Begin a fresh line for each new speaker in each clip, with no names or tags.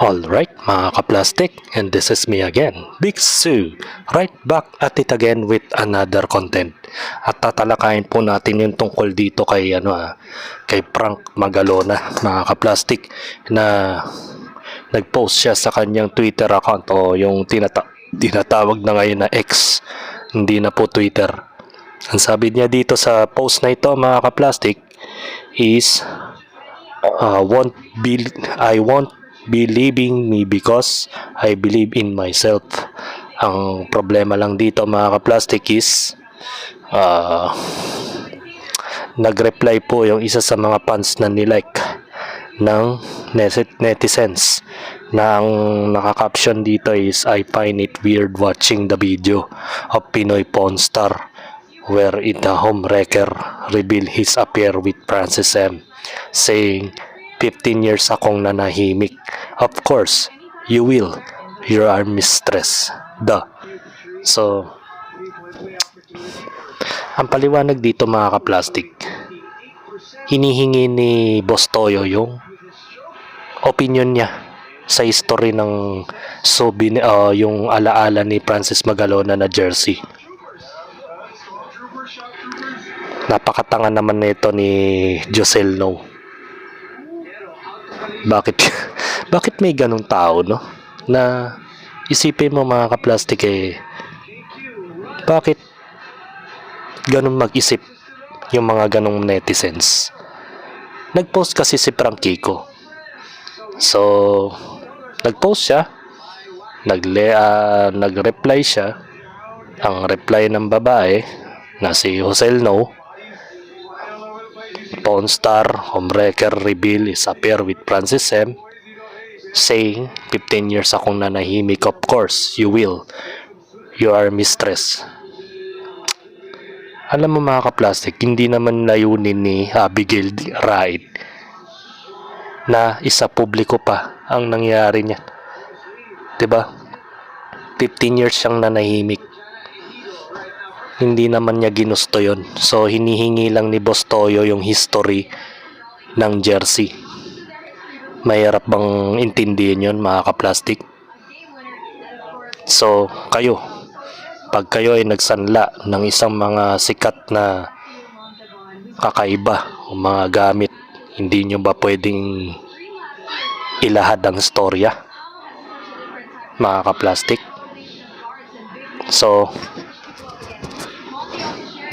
Alright mga kaplastic, and this is me again, Big Sue, right back at it again with another content. At tatalakayin po natin yung tungkol dito kay kay Frank Magalona mga kaplastic, na nagpost siya sa kanyang Twitter account, o yung tinatawag na ngayon na X, hindi na po Twitter. Ang sabi niya dito sa post na ito mga kaplastic is I won't be leaving me because I believe in myself. Ang problema lang dito mga kaplastic is nag-reply po yung isa sa mga fans na nilike ng netizens, na ang naka-caption dito is, I find it weird watching the video of Pinoy porn star where the homewrecker revealed his affair with Francis M, saying 15 years akong nanahimik. Of course, you will. You are mistress. Duh. So, ang paliwanag dito mga kaplastic, hinihingi ni Boss Toyo yung opinion niya sa history ng yung alaala ni Francis Magalona na jersey. Napakatanga naman nito ni Josel No. Bakit may ganong tao, no? Na isipin mo mga kaplastic, bakit ganun mag-isip yung mga ganong netizens? Nag-post kasi si Frank Kiko. So, nag-post siya, nag-reply siya. Ang reply ng babae na si Josel No, porn star homewrecker reveal his affair with Francis M, saying 15 years akong nanahimik. Of course, you will. You are mistress. Alam mo mga kaplastic, hindi naman layunin ni Abigail Wright na isa publiko pa ang nangyari niya. 'Di ba? 15 years siyang nanahimik. Hindi naman niya ginusto yon. So, hinihingi lang ni Boss Toyo yung history ng jersey. Mahirap bang intindihin yon mga kaplastic? So, pag kayo ay nagsanla ng isang mga sikat na kakaiba o mga gamit, hindi nyo ba pwedeng ilahad ang storya mga kaplastic? So,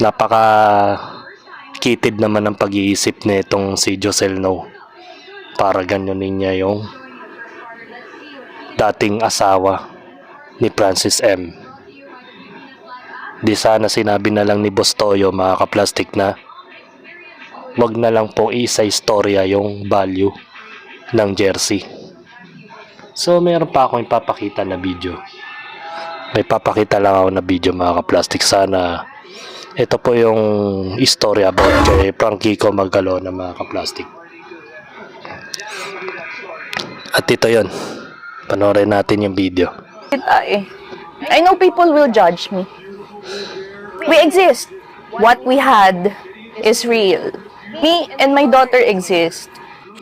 napaka-kitid naman ang pag-iisip nitong si Josel No para ganyanin niya yung dating asawa ni Francis M. Di sana sinabi na lang ni Boss Toyo mga kaplastic na wag na lang pong isa-istorya yung value ng jersey. So, meron pa akong ipapakita na video. May papakita lang ako na video mga kaplastic. Sana ito po yung istorya about kay Frank Kiko Magalona mga kaplastic. At ito yun. Panoorin natin yung video.
I know people will judge me. We exist. What we had is real. Me and my daughter exist.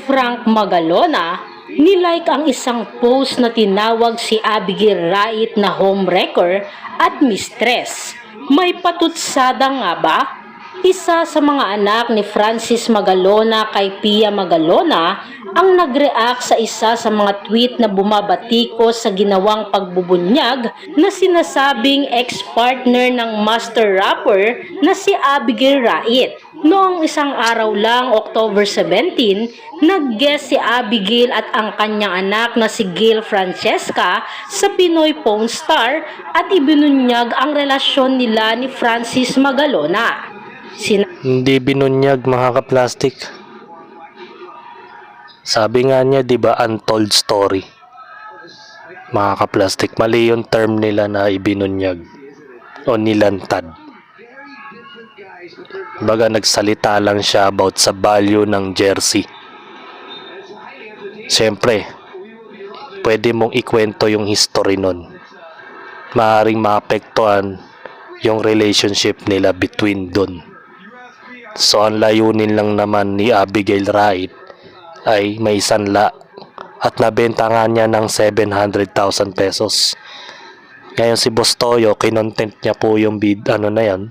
Frank Magalona, nilike ang isang post na tinawag si Abigail Wright na homewrecker at mistress. May patutsada nga ba? Isa sa mga anak ni Francis Magalona kay Pia Magalona ang nag-react sa isa sa mga tweet na bumabatikos sa ginawang pagbubunyag na sinasabing ex-partner ng master rapper na si Abigail Wright. Noong isang araw lang, October 17, nag-guest si Abigail at ang kanyang anak na si Gail Francesca sa Pinoy Porn Star at ibinunyag ang relasyon nila ni Francis Magalona.
Hindi binunyag mga kaplastic. Sabi nga niya, di ba, untold story. Mga kaplastic, mali yung term nila na ibinunyag o nilantad. Baga nagsalita lang siya about sa value ng jersey. Siyempre, pwede mong ikwento yung history nun. Maaaring maapektuhan yung relationship nila between dun. So, ang layunin lang naman ni Abigail Wright ay may sanla at nabenta nga niya ng 700,000 pesos. Ngayon si Boss Toyo, kinontent niya po yung ano na yan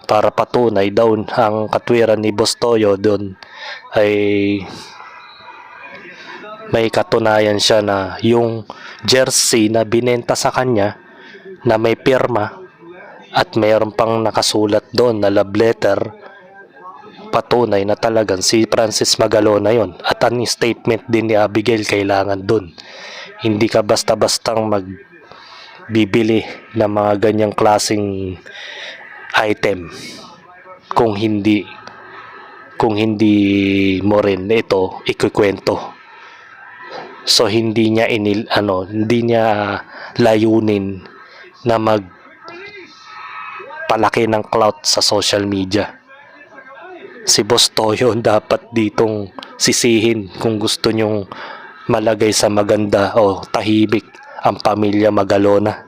para patunay daw ang katwiran ni Boss Toyo doon ay may katunayan siya na yung jersey na binenta sa kanya na may pirma at mayroon pang nakasulat doon na love letter, patunay na talagang si Francis Magalona yon. At ang statement din ni Abigail kailangan doon. Hindi ka basta-bastang magbibili ng mga ganyang klaseng item kung hindi mo rin ito ikukwento. So hindi niya layunin na magpalaki ng clout sa social media. Si Boss Toyo dapat ditong sisihin kung gusto nyong malagay sa maganda o tahimik ang pamilya Magalona.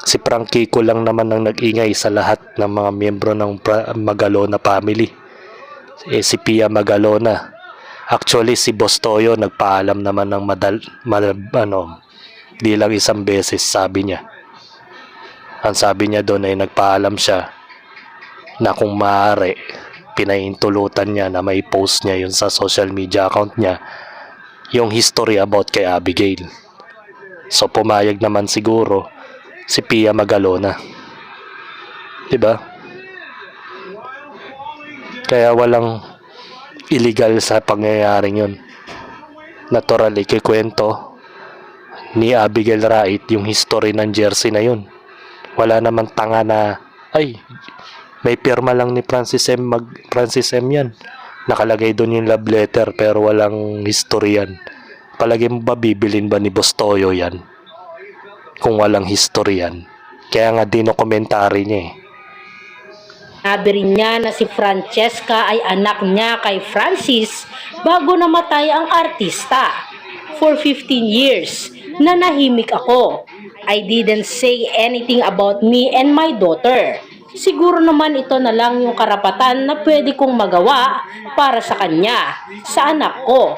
Si Frankie ko lang naman ang nag-ingay sa lahat ng mga miyembro ng Magalona family. Si Pia Magalona. Actually, si Boss Toyo nagpaalam naman ng di lang isang beses, sabi niya. Ang sabi niya doon ay nagpaalam siya na kung maaari, pinaintulutan niya na may post niya yun sa social media account niya, yung history about kay Abigail. So pumayag naman siguro si Pia Magalona. Diba? Kaya walang illegal sa pangyayaring yun. Natural ikikwento ni Abigail Rait yung history ng jersey na yun. Wala namang tanga na ay may pirma lang ni Francis M. yan. Nakalagay doon yung love letter pero walang history yan. Palagi mo ba bibilin ba ni Boss Toyo yan kung walang history yan? Kaya nga dinokomentary niya eh.
Sabi rin niya na si Francesca ay anak niya kay Francis bago namatay ang artista. For 15 years, nanahimik ako. I didn't say anything about me and my daughter. Siguro naman ito na lang yung karapatan na pwede kong magawa para sa kanya, sa anak ko.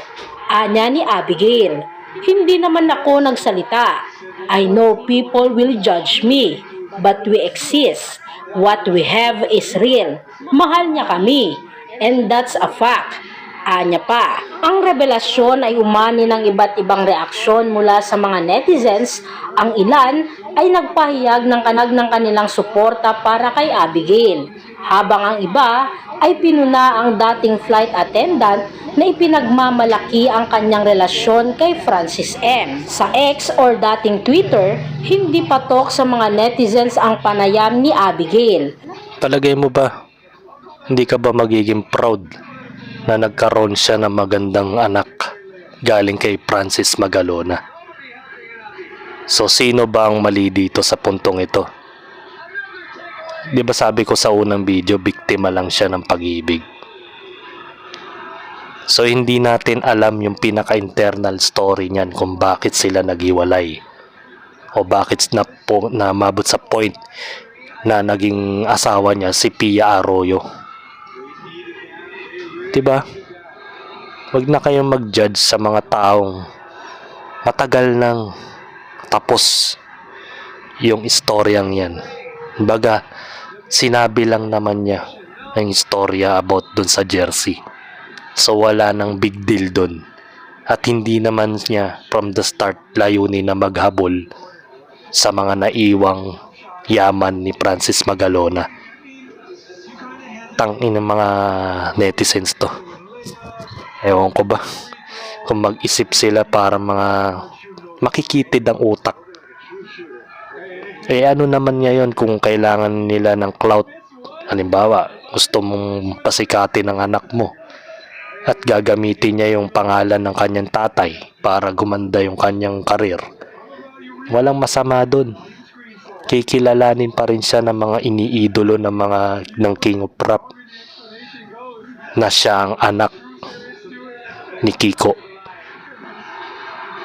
Anya ni Abigail. Hindi naman ako nagsalita. I know people will judge me, but we exist. What we have is real. Mahal niya kami. And that's a fact. Anya pa. Ang revelasyon ay umani ng iba't ibang reaksyon mula sa mga netizens. Ang ilan ay nagpahayag ng kanilang suporta para kay Abigail. Habang ang iba ay pinuna ang dating flight attendant na ipinagmamalaki ang kanyang relasyon kay Francis M. Sa X or dating Twitter, hindi patok sa mga netizens ang panayam ni Abigail.
Palagay mo ba, hindi ka ba magiging proud na nagkaroon siya ng magandang anak galing kay Francis Magalona? So sino ba ang mali dito sa puntong ito? Di ba sabi ko sa unang video, biktima lang siya ng pag-ibig. So hindi natin alam yung pinaka-internal story niyan kung bakit sila naghiwalay o bakit na mabot sa point na naging asawa niya si Pia Arroyo. Diba? Huwag na kayong mag-judge sa mga taong matagal nang tapos yung istoryang yan. Baga, sinabi lang naman niya ng istorya about dun sa jersey. So wala nang big deal dun. At hindi naman niya from the start layunin na maghabol sa mga naiwang yaman ni Francis Magalona. Tangin ng mga netizens to. Ewan ko ba kung mag-isip sila para mga makikitid ang utak. Eh ano naman ngayon kung kailangan nila ng clout? Halimbawa, gusto mong pasikatin ang anak mo at gagamitin niya yung pangalan ng kanyang tatay para gumanda yung kanyang karir. Walang masama dun. Kikilalanin pa rin siya ng mga iniidolo ng King of Rap na siya ang anak ni Kiko.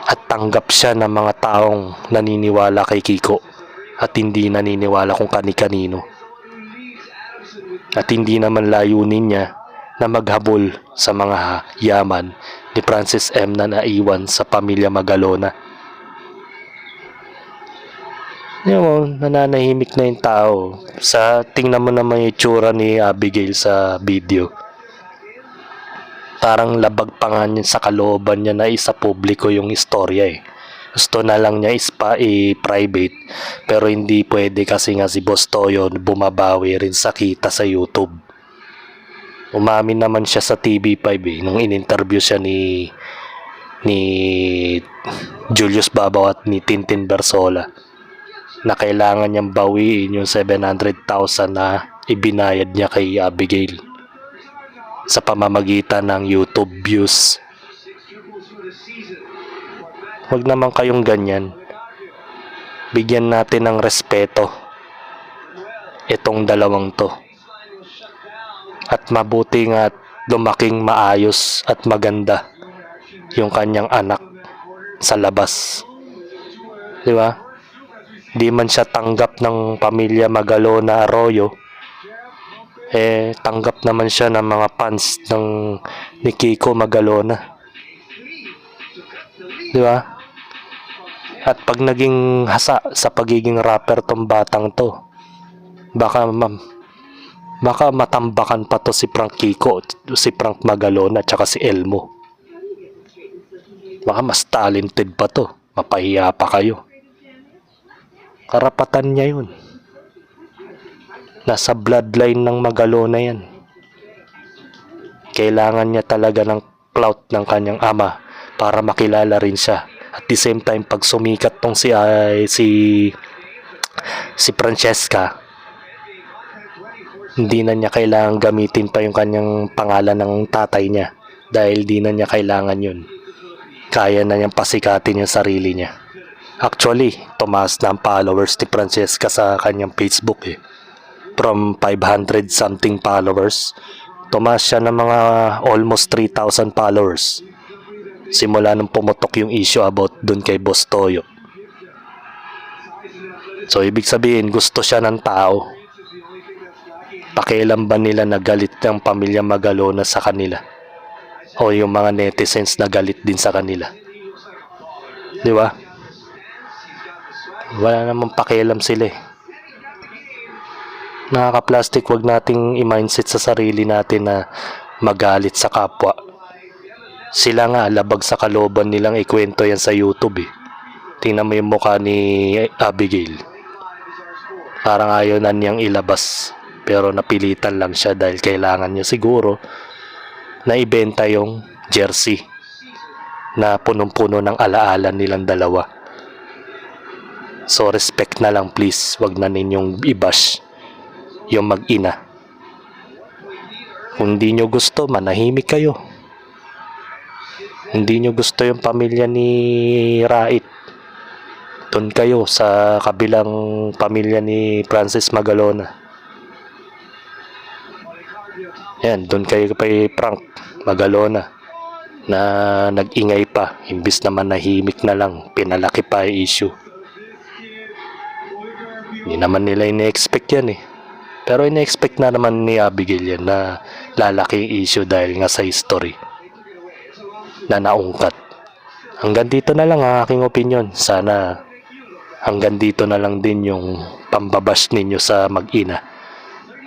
At tanggap siya ng mga taong naniniwala kay Kiko at hindi naniniwala kung kani-kanino. At hindi naman layunin niya na maghabol sa mga yaman ni Francis M. na naiwan sa pamilya Magalona. Yun mo, nananahimik na yung tao. Tingnan mo naman yung itsura ni Abigail sa video. Parang labag pa nga niya sa kalooban niya na isa publiko yung istorya eh. Gusto na lang niya i-private, pero hindi pwede kasi nga si Boss Toyo bumabawi rin sa kita sa YouTube. Umamin naman siya sa TV5 nung in-interview siya ni Julius Babaw at ni Tintin Bersola na kailangan niyang bawiin yung 700,000 na ibinayad niya kay Abigail sa pamamagitan ng YouTube views. Huwag naman kayong ganyan. Bigyan natin ng respeto itong dalawang to. At mabuti nga lumaking maayos at maganda yung kanyang anak sa labas. Di ba? Di man siya tanggap ng pamilya Magalona Arroyo, tanggap naman siya ng mga fans ni Kiko Magalona. Di ba? At pag naging hasa sa pagiging rapper tong batang to, baka matambakan pa to si Frank Kiko, si Frank Magalona, tsaka si Elmo. Baka mas talented pa to. Mapahiya pa kayo. Karapatan niya yun. Nasa bloodline ng Magalona yan. Kailangan niya talaga ng clout ng kanyang ama para makilala rin siya. At the same time, pag sumikat tong si Francesca, hindi na niya kailangan gamitin pa yung kanyang pangalan ng tatay niya dahil di na niya kailangan yun. Kaya na niyang pasikatin yung sarili niya. Actually, tumaas na ang followers ni Francesca sa kanyang Facebook From 500 something followers, tumaas siya ng mga almost 3,000 followers. Simula nung pumutok yung issue about dun kay Boss Toyo. So, ibig sabihin, gusto siya ng tao. Pakialam ba nila na galit ang pamilya Magalona sa kanila? O yung mga netizens na galit din sa kanila? Di ba? Wala namang pakialam sila Nakaka-plastic, wag nating i-mindset sa sarili natin na magalit sa kapwa. Sila nga, labag sa kalooban nilang ikwento yan sa YouTube Tingnan mo yung mukha ni Abigail. Parang ayaw na niyang ilabas. Pero napilitan lang siya dahil kailangan niya siguro na ibenta yung jersey na punong-puno ng alaala nilang dalawa. So respect na lang please, wag na ninyong i-bash yung mag-ina. Kung di nyo gusto, manahimik kayo. Hindi nyo gusto yung pamilya ni Rait, doon kayo sa kabilang pamilya ni Francis Magalona. Yan, doon kayo kay Frank Magalona na nag-ingay pa, imbis na manahimik na lang, pinalaki pa yung issue. Hindi naman nila ine-expect yan Pero ine-expect na naman ni Abigail yan na lalaki yung issue dahil nga sa history na naungkat. Hanggang dito na lang ang aking opinion. Sana hanggang dito na lang din yung pambabash ninyo sa mag-ina.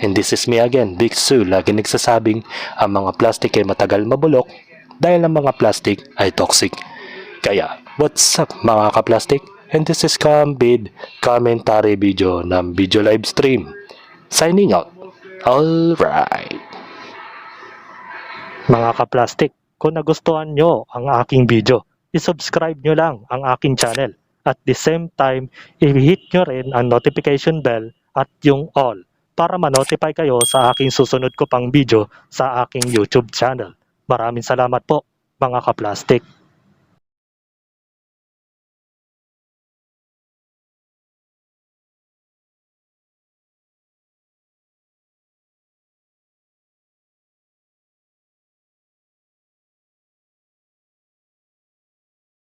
And this is me again, Big Sue, lagi nagsasabing ang mga plastic ay matagal mabulok dahil ang mga plastic ay toxic. Kaya, what's up mga ka-plastic? And this is Kambid commentary video ng video live stream. Signing out. Alright.
Mga ka-plastic, kung nagustuhan nyo ang aking video, isubscribe nyo lang ang aking channel. At the same time, i-hit nyo rin ang notification bell at yung all para ma-notify kayo sa aking susunod ko pang video sa aking YouTube channel. Maraming salamat po mga ka-plastic.